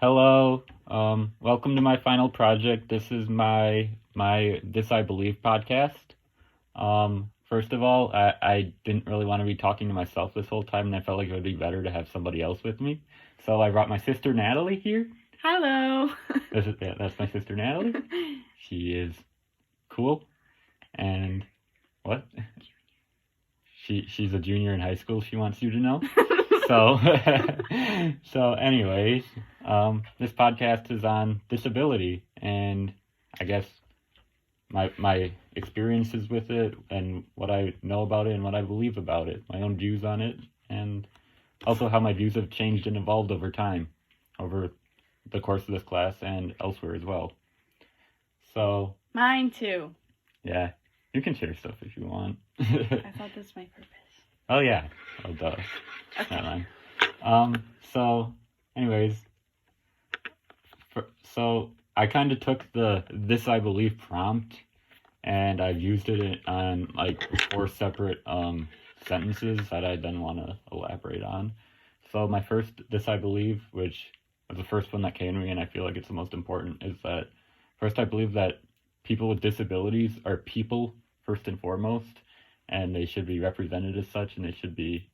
Hello. Welcome to my final project. This is my This I Believe podcast. First of all, I didn't really want to be talking to myself this whole time, and I felt like it would be better to have somebody else with me. So I brought my sister Natalie here. Hello. That's my sister Natalie. She is cool, and what? She's a junior in high school. She wants you to know. So, anyways, this podcast is on disability, and I guess my experiences with it, and what I know about it, and what I believe about it, my own views on it, and also how my views have changed and evolved over time, over the course of this class and elsewhere as well. So. Mine too. Yeah, you can share stuff if you want. I thought this was my purpose. Oh yeah. Oh duh. Okay. Never mind. So, anyways, so I kind of took the This I Believe prompt, and I've used it on like 4 separate sentences that I then want to elaborate on. So my first This I Believe, which was the first one that came to me, and I feel like it's the most important, is that first I believe that people with disabilities are people first and foremost, and they should be represented as such, and they should be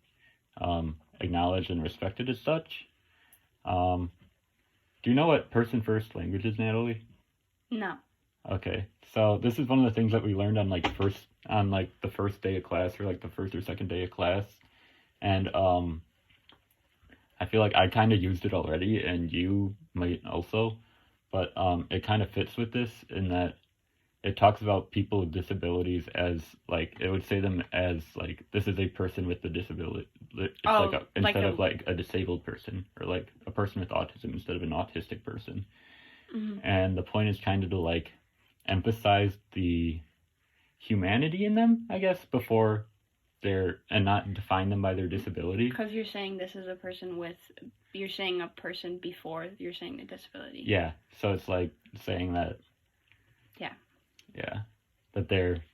acknowledged and respected as such. Do you know what person first language is, Natalie? No. Okay, so this is one of the things that we learned on the first day of class, or like the first or second day of class, and I feel like I kind of used it already, and you might also, but it kind of fits with this in that it talks about people with disabilities as, like, it would say them as, like, this is a person with a disability. It's instead of a disabled person, or like a person with autism instead of an autistic person. Mm-hmm. And the point is kind of to like emphasize the humanity in them, I guess, before and not define them by their disability. Because you're saying this is a person you're saying a person before you're saying the disability. Yeah, so it's like saying that. Yeah, that they're.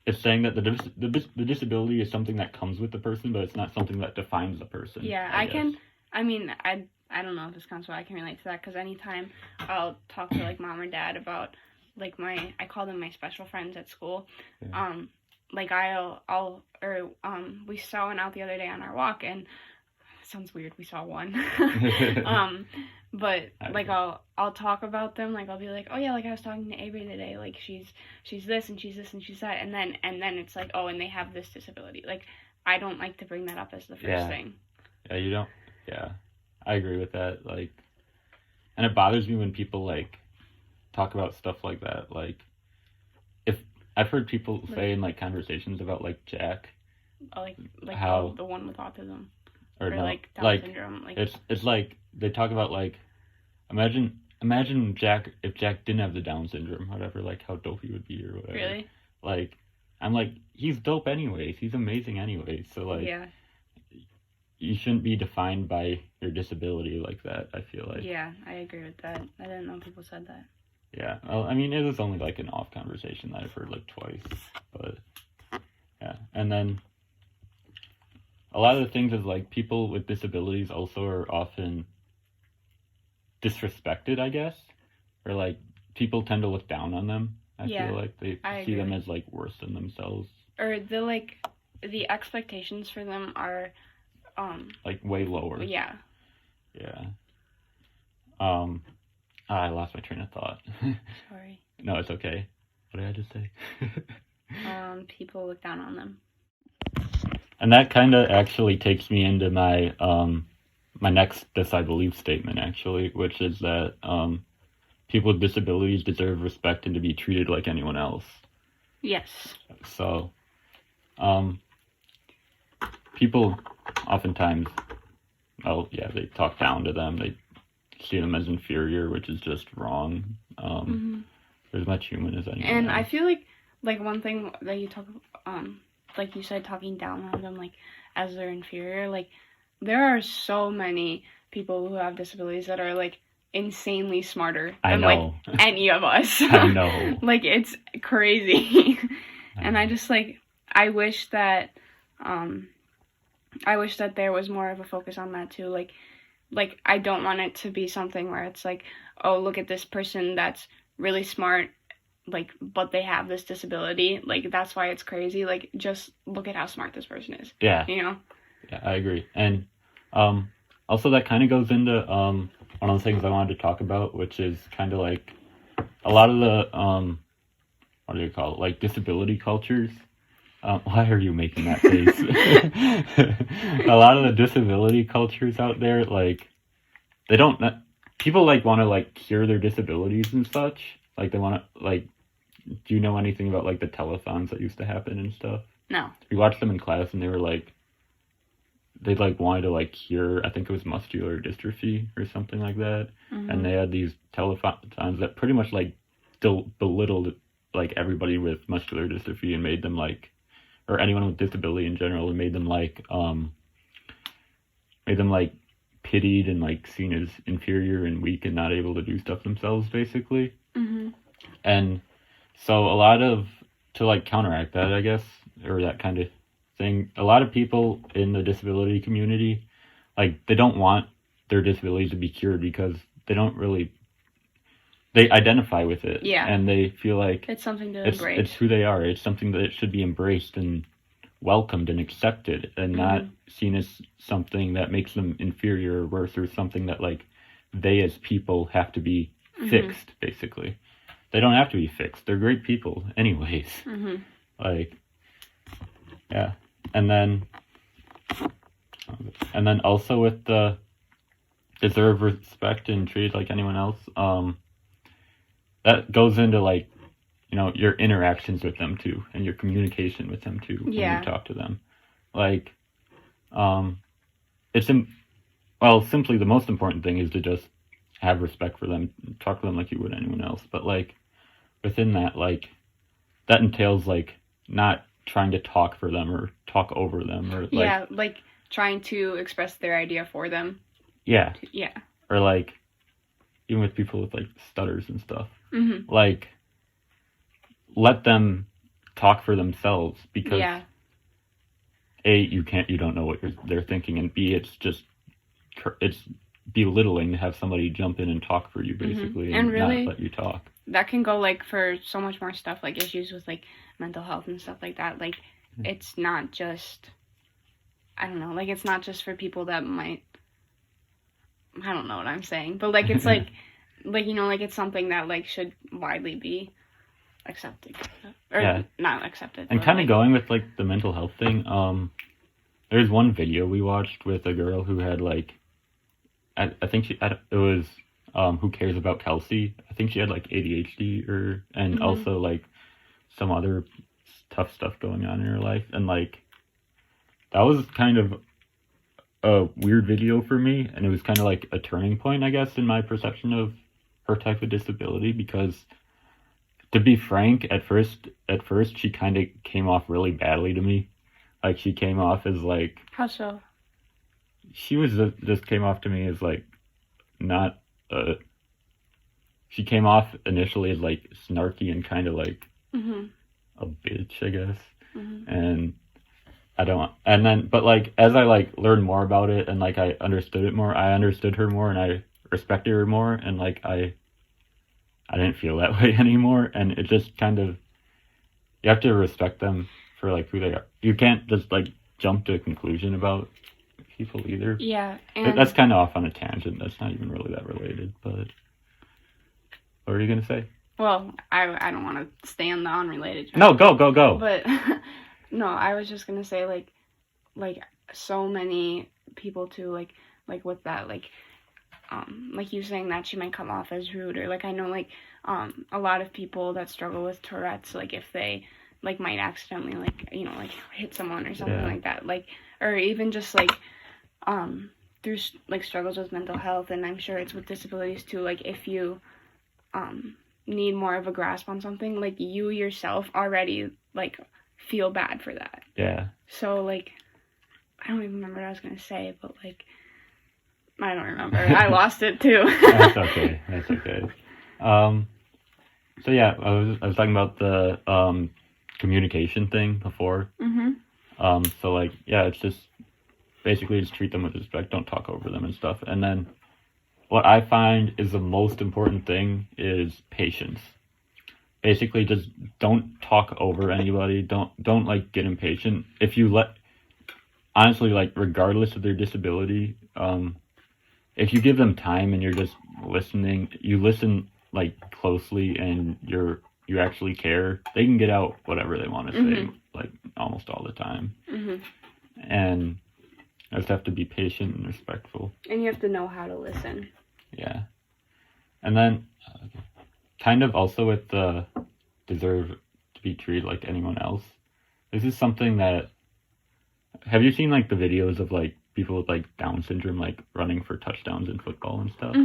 It's saying that the disability is something that comes with the person, but it's not something that defines the person. Yeah, I don't know if this counts, but I can relate to that, because anytime I'll talk to like mom or dad about like I call them my special friends at school. Yeah. We saw one out the other day on our walk, and it sounds weird, we saw one. But like I'll talk about them, like I'll be like, oh yeah, like I was talking to Avery today, like she's this and she's this and she's that, and then it's like, oh, and they have this disability. Like I don't like to bring that up as the first thing. Yeah, you don't. Yeah, I agree with that. Like, and it bothers me when people like talk about stuff like that. Like, if I've heard people say in like conversations about like Jack, like how the one with autism. Or no, like Down syndrome. Like it's like they talk about like imagine Jack, if Jack didn't have the Down syndrome, whatever, like how dope he would be or whatever. Really? Like I'm like, he's dope anyways. He's amazing anyways. So like, yeah, you shouldn't be defined by your disability like that, I feel like. Yeah, I agree with that. I didn't know people said that. Yeah. Well, I mean, it was only like an off conversation that I've heard like twice, but yeah. And then a lot of the things is like people with disabilities also are often disrespected, I guess, or like people tend to look down on them. I feel like they see them as like worse than themselves, or the expectations for them are like way lower. Yeah. I lost my train of thought. Sorry. No, it's okay. What did I just say? People look down on them. And that kind of actually takes me into my my next This I Believe statement, actually, which is that people with disabilities deserve respect and to be treated like anyone else. Yes. So, people oftentimes, they talk down to them. They see them as inferior, which is just wrong. They're as much human as anyone And else. I feel like one thing that you talk like you said, talking down on them, like, as they're inferior, like, there are so many people who have disabilities that are, like, insanely smarter than, like, any of us. I know. Like, it's crazy. And I just, like, I wish that there was more of a focus on that, too. Like, like, I don't want it to be something where it's like, oh, look at this person that's really smart, like, but they have this disability. Like, that's why it's crazy. Like, just look at how smart this person is. Yeah. You know? Yeah, I agree. And also that kind of goes into one of the things I wanted to talk about, which is kind of like a lot of the what do you call it? Like disability cultures. Why are you making that face? A lot of the disability cultures out there, like they don't. People like want to like cure their disabilities and such. Like they want to like. Do you know anything about like the telethons that used to happen and stuff? No. We watched them in class, and they were like, they like wanted to like cure. I think it was muscular dystrophy or something like that. Mm-hmm. And they had these telethons that pretty much like belittled like everybody with muscular dystrophy and made them like, or anyone with disability in general, and made them like pitied and like seen as inferior and weak and not able to do stuff themselves, basically. Mm-hmm. And so a lot of, to like counteract that, I guess, or that kind of thing, a lot of people in the disability community, like they don't want their disabilities to be cured because they don't really, they identify with it. Yeah. And they feel like it's something to it's embrace. who they are. It's something that should be embraced and welcomed and accepted, and not seen as something that makes them inferior or worse, or something that like they as people have to be fixed, basically. They don't have to be fixed. They're great people anyways. Like, yeah. And then also with the deserve respect and treat like anyone else, that goes into like, you know, your interactions with them too, and your communication with them too, when you talk to them. Like, simply the most important thing is to just have respect for them, talk to them like you would anyone else. But like, within that, like, that entails like not trying to talk for them or talk over them, or like, like trying to express their idea for them. Yeah. Yeah. Or like, even with people with like stutters and stuff, like, let them talk for themselves, because A, you don't know what they're thinking, and B, it's belittling to have somebody jump in and talk for you, basically, and really, not let you talk. That can go like for so much more stuff, like issues with like mental health and stuff like that. Like, it's not just, I don't know, like it's not just for people that might, I don't know what I'm saying, but like it's like like, you know, like it's something that like should widely be accepted, or not accepted. And kind of like, going with like the mental health thing, there's one video we watched with a girl who had like, I think it was Who Cares About Kelsey? I think she had like ADHD and also like some other tough stuff going on in her life, and like that was kind of a weird video for me, and it was kind of like a turning point, I guess, in my perception of her type of disability, because to be frank, at first she kind of came off really badly to me. Like, she came off as like, how so? She was just came off to me as like not she came off initially as like snarky and kind of like a bitch, I guess. And but like as I like learned more about it and like I understood it more, I understood her more and I respected her more, and like I didn't feel that way anymore. And it just kind of, you have to respect them for like who they are. You can't just like jump to a conclusion about people either. Yeah, and that's kind of off on a tangent. That's not even really that related. But what were you gonna say? Well, I don't want to stay on the unrelated. No, go. But no, I was just gonna say like so many people too, like with that, like you saying that she might come off as rude, or like I know like a lot of people that struggle with Tourette's, like if they like might accidentally like, you know, like hit someone or something like that, like, or even just like through like struggles with mental health, and I'm sure it's with disabilities too, like if you need more of a grasp on something, like you yourself already like feel bad for that. Yeah. So like I don't even remember what I was gonna say, but like I don't remember. I lost it too. That's okay. So yeah, I was talking about the communication thing before. So like, yeah, it's just basically just treat them with respect, don't talk over them and stuff. And then what I find is the most important thing is patience. Basically, just don't talk over anybody. Don't like get impatient. If you honestly, like regardless of their disability, if you give them time and you're just listening, you listen like closely and you actually care, they can get out whatever they want to say, like almost all the time. And you just have to be patient and respectful. And you have to know how to listen. Yeah. And then kind of also with the deserve to be treated like anyone else. This is something that, have you seen like the videos of like people with like Down syndrome like running for touchdowns in football and stuff?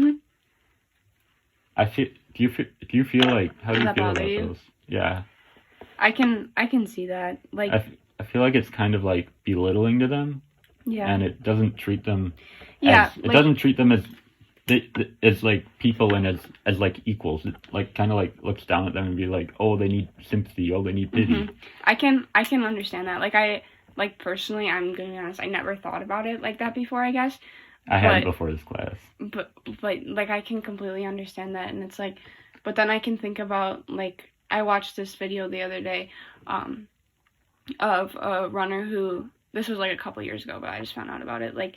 I feel. Do you feel like, how do you feel about those? Yeah. I can see that. Like I feel like it's kind of like belittling to them. Yeah. And it doesn't treat them. Yeah. It doesn't treat them as like people and as like equals. It like kind of like looks down at them and be like, oh, they need sympathy. Oh, they need pity. I can understand that. Like personally, I'm gonna be honest, I never thought about it like that before, I guess. I hadn't before this class. But like I can completely understand that, and it's like, but then I can think about, like, I watched this video the other day, of a runner who, this was like a couple years ago, but I just found out about it. Like,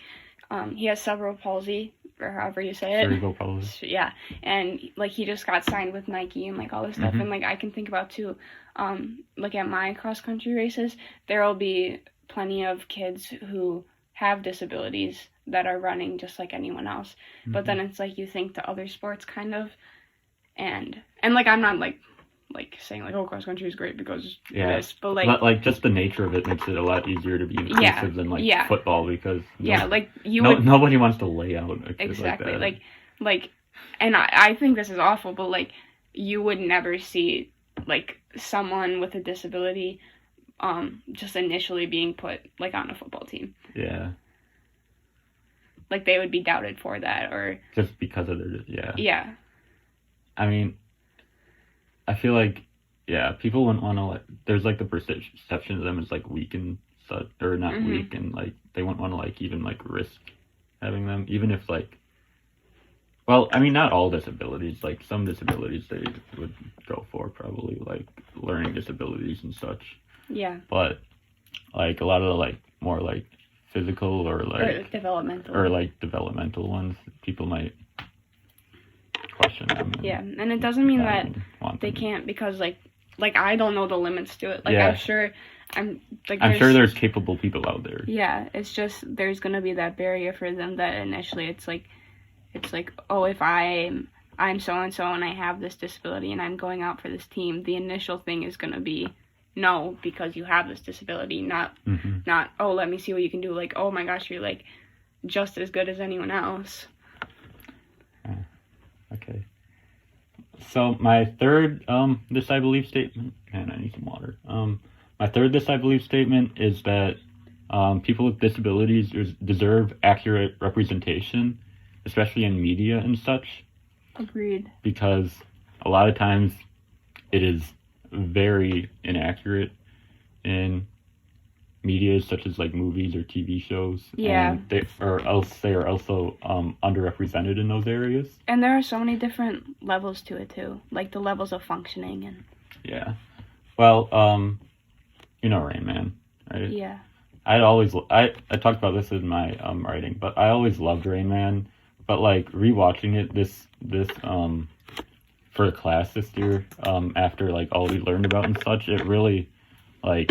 he has cerebral palsy, or however you say it. Cerebral palsy. Yeah, and like he just got signed with Nike and like all this stuff, and like I can think about too, like at my cross country races, there'll be plenty of kids who have disabilities that are running just like anyone else. But then it's like you think to other sports kind of, and like I'm not like saying like, oh, cross country is great because this, but like just the nature of it makes it a lot easier to be inclusive than like football, because like nobody wants to lay out a kid exactly like that. like and I think this is awful, but like you would never see like someone with a disability just initially being put like on a football team. Yeah. Like they would be doubted for that, or just because of their Yeah. I mean, I feel like people wouldn't want to like. There's like the perception of them as like weak and such, or not weak, and like they wouldn't want to like even like risk having them, even if like. Well, I mean, not all disabilities. Like some disabilities, they would go for probably like learning disabilities and such. Yeah. But like a lot of the like more like physical or developmental ones, people might question them. Yeah, and it doesn't mean that they can't, because like I don't know the limits to it. Like I'm sure there's capable people out there. Yeah, it's just there's gonna be that barrier for them that initially it's like oh, if I'm so and so and I have this disability and I'm going out for this team, the initial thing is gonna be no, because you have this disability, not oh, let me see what you can do, like, oh my gosh, you're like just as good as anyone else. Okay. So my third this I believe statement, man, I need some water. My third this I believe statement is that people with disabilities deserve accurate representation, especially in media and such. Agreed. Because a lot of times it is very inaccurate in media, such as like movies or TV shows. Yeah. And they are also underrepresented in those areas. And there are so many different levels to it too, like the levels of functioning and. Yeah. Well, you know Rain Man, right? Yeah. I talked about this in my writing, but I always loved Rain Man. But like rewatching it this for a class this year, after like all we learned about and such, it really like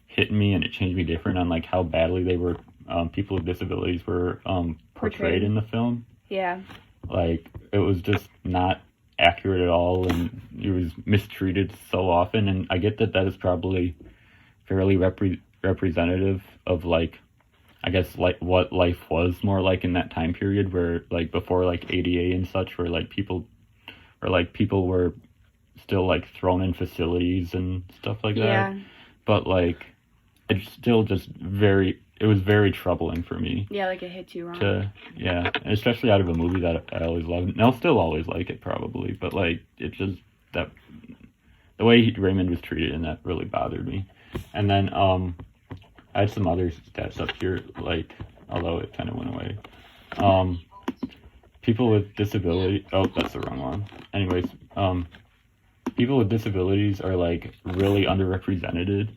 hit me, and it changed me different on like how badly they were people with disabilities were portrayed in the film. Yeah. Like it was just not accurate at all, and it was mistreated so often. And I get that is probably fairly representative of like, I guess like what life was more like in that time period, where like before like ADA and such, where like people were still like thrown in facilities and stuff like that. Yeah. But like it's still just it was very troubling for me. Yeah, like it hits you wrong. And especially out of a movie that I always loved, and I'll still always like it probably, but like it just, that the way Raymond was treated, and that really bothered me. And then I had some other stats up here, like although it kind of went away. People with disability. Oh, that's the wrong one. Anyways, people with disabilities are like really underrepresented.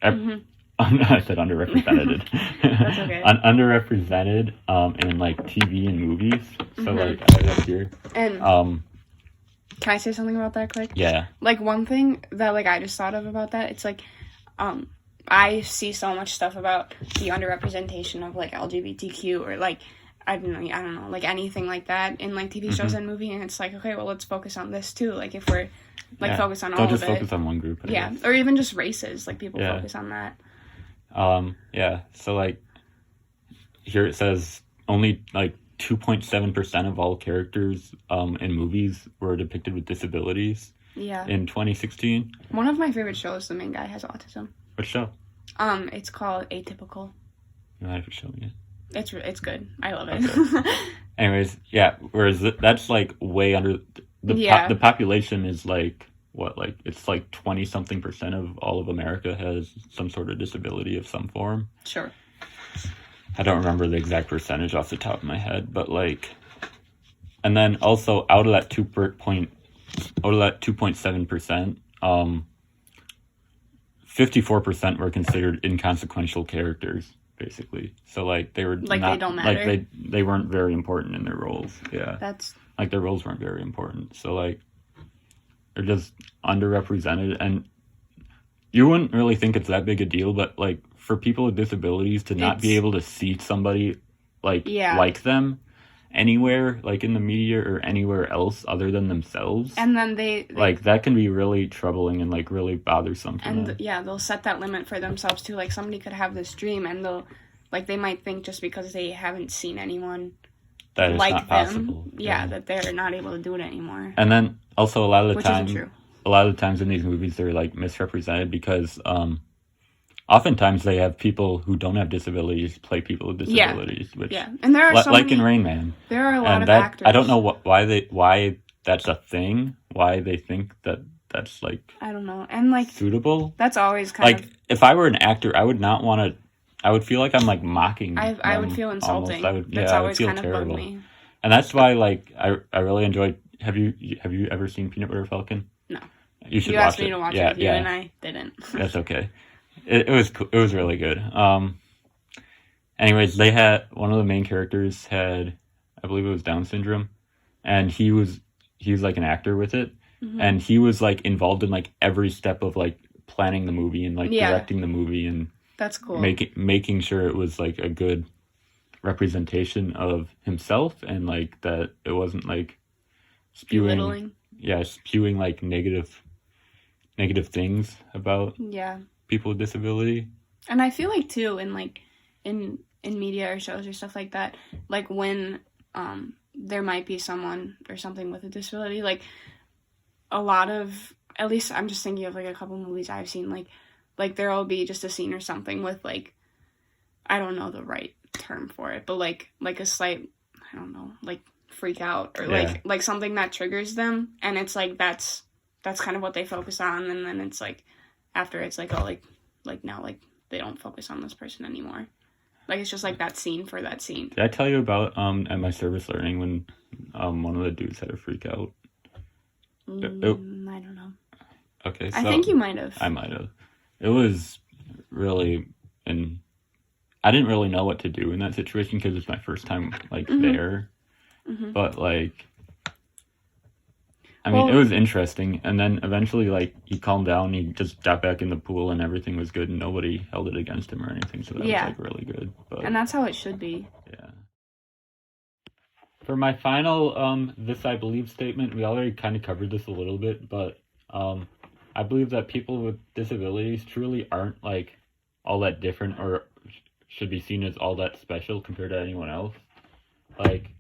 Mhm. I said underrepresented. That's okay. Underrepresented in like TV and movies. So Mhm. like I have here. And can I say something about that quick? Yeah. Like one thing that like I just thought of about that, it's like I see so much stuff about the underrepresentation of like LGBTQ or like I don't know, like anything like that in like TV shows and movie, and it's like, okay, well, let's focus on this too. Like if we're like focus on all of it. Don't just focus on one group. I guess. Or even just races. Like people focus on that. Yeah. So like here it says only like 2.7% of all characters in movies were depicted with disabilities. Yeah. In 2016. One of my favorite shows, the main guy has autism. What show? It's called Atypical. You have to show me it. It's good. I love it. Okay. Anyways, yeah. Whereas that's like way under the population is like what, like it's like 20-something% of all of America has some sort of disability of some form. Sure. I don't remember the exact percentage off the top of my head, but like, and then also out of that 2.7%, 54% were considered inconsequential characters. Basically, so like they were like not, they don't matter. Like they weren't very important in their roles. Yeah, that's like their roles weren't very important. So like they're just underrepresented, and you wouldn't really think it's that big a deal, but like for people with disabilities to not be able to see somebody like them anywhere, like in the media or anywhere else other than themselves, and then they like that can be really troubling and like really bothersome for them. They'll set that limit for themselves too. Like somebody could have this dream and they might think just because they haven't seen anyone that is like not them possible. that they're not able to do it anymore. And then also a lot of the times in these movies they're like misrepresented because oftentimes they have people who don't have disabilities play people with disabilities, which and there are in Rain Man. There are a lot of actors. I don't know why that's a thing. Why they think that's like I don't know, and like suitable. That's always kind of if I were an actor, I would not want to. I would feel like I'm like mocking. I would feel insulting. That's always kind of terrible. Bugged me. And that's why like I really enjoyed. Have you ever seen Peanut Butter Falcon? No. You should watch asked it. Me to watch it with you, and I didn't. That's okay. It was cool. It was really good. Anyways, they had one of the main characters had, I believe it was Down syndrome, and he was like an actor with it, and he was like involved in like every step of like planning the movie and like directing the movie and that's cool. Making sure it was like a good representation of himself and like that it wasn't like spewing like negative things about people with disability. And I feel like too in like in media or shows or stuff like that, like when there might be someone or something with a disability, like a lot of, at least I'm just thinking of like a couple movies I've seen, like there'll be just a scene or something with like, I don't know the right term for it, but like a slight, I don't know, like freak out or like something that triggers them, and it's like that's kind of what they focus on, and then it's like after it's like, oh, like now like they don't focus on this person anymore. Like it's just like that scene for that scene. Did I tell you about at my service learning when one of the dudes had a freak out? I don't know. Okay, so I think you might have. I might have. It was really, and I didn't really know what to do in that situation because it's my first time like there. But like, I mean, it was interesting, and then eventually, like, he calmed down. He just got back in the pool, and everything was good, and nobody held it against him or anything. So that was like really good. But, and that's how it should be. Yeah. For my final, this I believe statement, we already kind of covered this a little bit, but I believe that people with disabilities truly aren't like all that different or should be seen as all that special compared to anyone else. Like,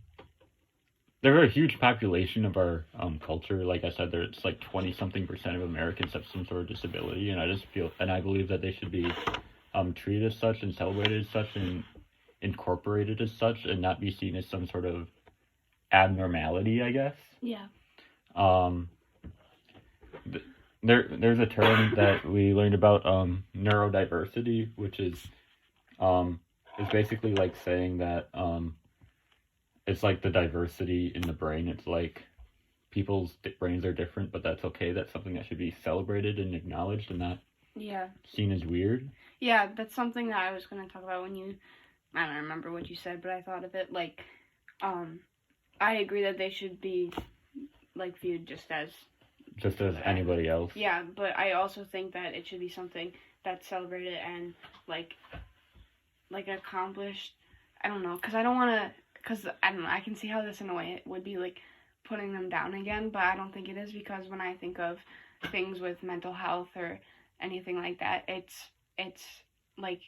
they're a huge population of our culture. Like I said, it's like 20-something% of Americans have some sort of disability, and I believe that they should be treated as such and celebrated as such and incorporated as such, and not be seen as some sort of abnormality, I guess. Yeah. There's a term that we learned about neurodiversity, which is is basically like saying that it's like the diversity in the brain. It's like people's brains are different, but that's okay. That's something that should be celebrated and acknowledged, and not Yeah. seen as weird. Yeah, that's something that I was going to talk about when you, I don't remember what you said, but I thought of it like, I agree that they should be, like, viewed just as anybody else. Yeah, but I also think that it should be something that's celebrated and, like accomplished. I don't know, because I don't want to, because, I don't know, I can see how this in a way it would be, like, putting them down again, but I don't think it is, because when I think of things with mental health or anything like that, it's like,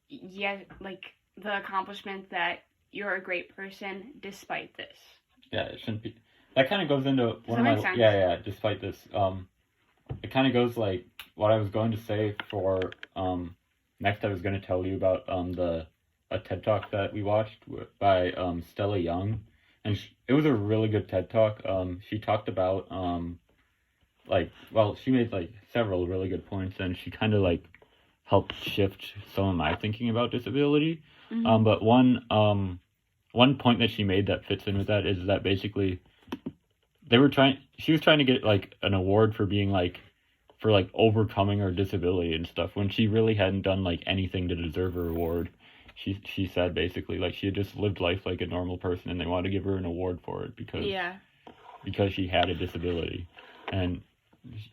yeah, like, the accomplishment that you're a great person despite this. Yeah, it shouldn't be. That kind of goes into one of that my make sense? yeah. Despite this, it kind of goes like what I was going to say for next. I was going to tell you about a TED Talk that we watched by Stella Young, and it was a really good TED Talk. She talked about she made like several really good points, and she kind of like helped shift some of my thinking about disability. Mm-hmm. But one point that she made that fits in with that is that basically she was trying to get like an award for being like for like overcoming her disability and stuff when she really hadn't done like anything to deserve her award. She said basically like she had just lived life like a normal person, and they wanted to give her an award for it because she had a disability. And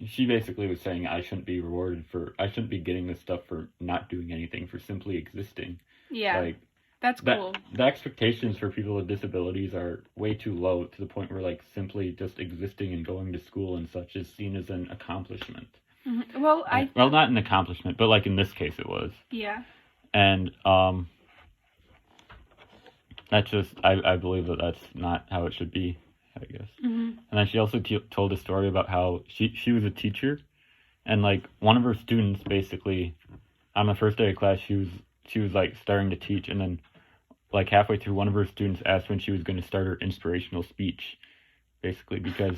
she basically was saying I shouldn't be getting this stuff for not doing anything, for simply existing. Yeah. Like, that's cool. The expectations for people with disabilities are way too low, to the point where like simply just existing and going to school and such is seen as an accomplishment. Mm-hmm. Well, not an accomplishment, but like in this case it was. Yeah. And that's just I believe that that's not how it should be, I guess. Mm-hmm. And then she also told a story about how she was a teacher, and like one of her students basically on the first day of class she was like starting to teach, and then like halfway through, one of her students asked when she was going to start her inspirational speech, basically because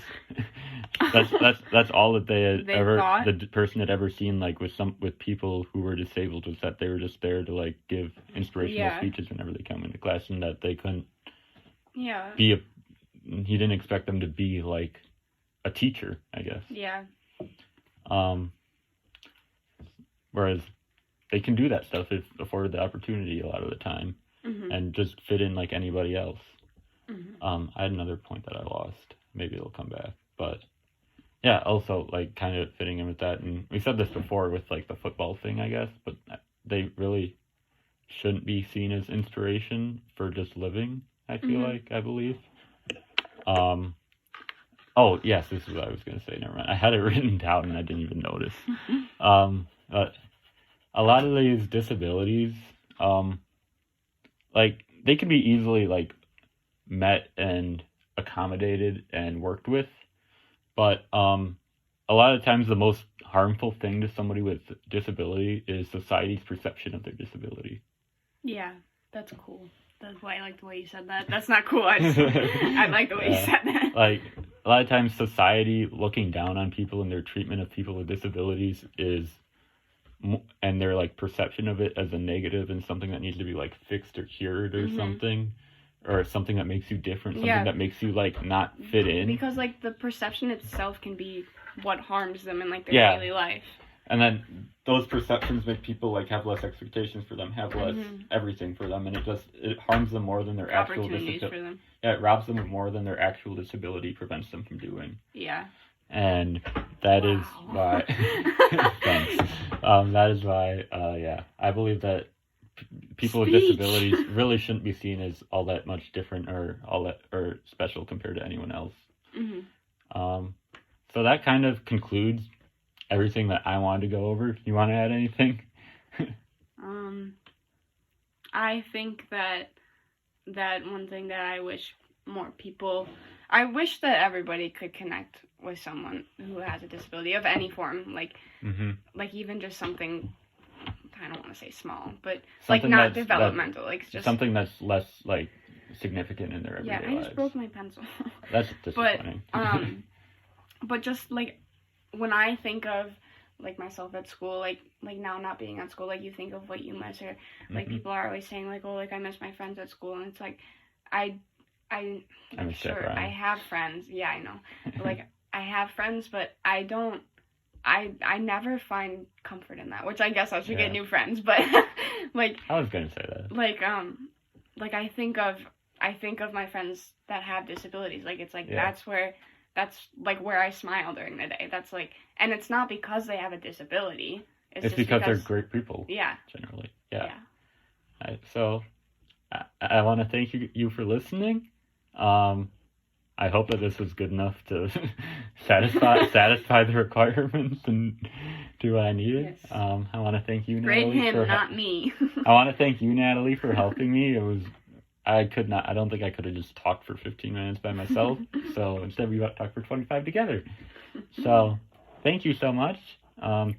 that's all that the person had ever seen like with people who were disabled, was that they were just there to like give inspirational speeches whenever they come into class, and that they couldn't he didn't expect them to be like a teacher, I guess. Yeah. Whereas they can do that stuff if afforded the opportunity a lot of the time. Mm-hmm. And just fit in like anybody else. Mm-hmm. I had another point that I lost. Maybe it'll come back. But yeah, also like kind of fitting in with that. And we said this before with like the football thing, I guess, but they really shouldn't be seen as inspiration for just living, I feel like, I believe. Oh, yes, this is what I was going to say. Never mind. I had it written down and I didn't even notice. But a lot of these disabilities, like, they can be easily, like, met and accommodated and worked with. But a lot of times the most harmful thing to somebody with disability is society's perception of their disability. Yeah, that's cool. That's why I like the way you said that. That's not cool. I like the way you said that. Like, a lot of times society looking down on people and their treatment of people with disabilities and their, like, perception of it as a negative and something that needs to be, like, fixed or cured or something. Or something that makes you different, something that makes you, like, not fit in. Because, like, the perception itself can be what harms them in, like, their daily life. And then those perceptions make people, like, have less expectations for them, have less everything for them, and it harms them more than their actual disability. Yeah, it robs them of more than their actual disability prevents them from doing. Yeah. And that is why... Thanks. That is why, I believe that people with disabilities really shouldn't be seen as all that much different or special compared to anyone else. So that kind of concludes everything that I wanted to go over. You want to add anything? I think that one thing that I wish that everybody could connect with someone who has a disability of any form, like even just something, I don't want to say small, but something like not developmental, like just something that's less like significant in their everyday lives. Yeah, I just broke my pencil. That's disappointing. But just like when I think of like myself at school, like now not being at school, like you think of what you miss, or like Mhm. people are always saying like, oh, like I miss my friends at school, and it's like I I I'm miss that sure I Ryan. have friends, yeah, I know, like I have friends, but I never find comfort in that, which I guess I should get Yeah. new friends, but like I was gonna say that. like I think of my friends that have disabilities, like it's like Yeah. that's like where I smile during the day. That's like, and it's not because they have a disability. It's just because they're great people, yeah, generally. Yeah. yeah. So I want to thank you for listening. I hope that this was good enough to satisfy the requirements and do what I needed. Yes. I want to thank you, Grade Natalie, him, not me. I want to thank you, Natalie, for helping me. I don't think I could have just talked for 15 minutes by myself. So instead we talked for 25 together. So thank you so much.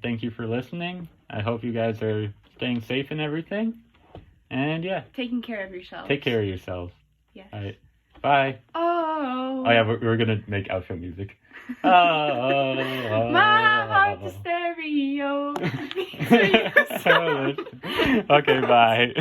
Thank you for listening. I hope you guys are staying safe and everything. And yeah, Taking care of yourself. take care of yourselves. Yes. All right. Bye. Oh. Oh yeah, we're gonna make outro music. Oh, my heart's a stereo. Okay, bye.